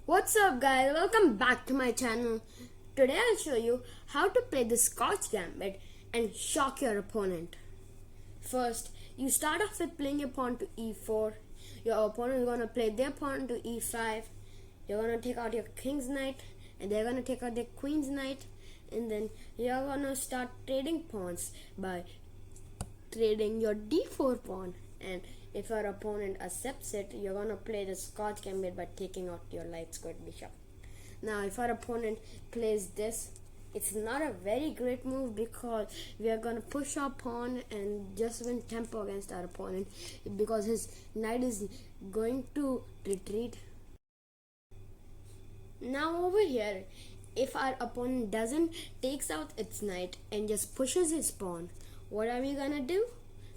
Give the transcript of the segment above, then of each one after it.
What's up guys, welcome back to my channel. Today I'll show you how to play the Scotch Gambit and shock your opponent. First, you start off with playing your pawn to e4. Your opponent is going to play their pawn to e5. You're going to take out your king's knight and they're going to take out their queen's knight. And then you're going to start trading pawns by trading your d4 pawn. And if your opponent accepts it, you're going to play the Scotch Gambit by taking out your light squared bishop. Now, if our opponent plays this, it's not a very great move because we are going to push our pawn and just win tempo against our opponent because his knight is going to retreat. Now over here, if our opponent doesn't takes out its knight and just pushes his pawn, what are we going to do?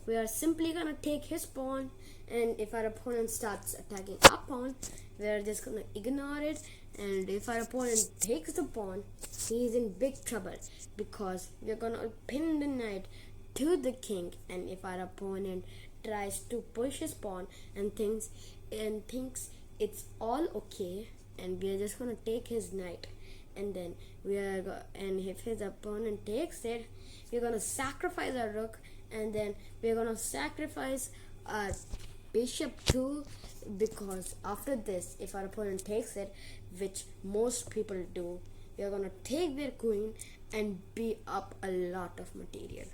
We are simply going to take his pawn, and if our opponent starts attacking our pawn, we are just going to ignore it. And if our opponent takes the pawn, he is in big trouble because we are going to pin the knight to the king. And if our opponent tries to push his pawn and thinks it's all okay, and we are just going to take his knight, and then and if his opponent takes it, we're going to sacrifice our rook, and then we're going to sacrifice our bishop too, because after this, if our opponent takes it, which most people do, we're going to take their queen and be up a lot of material.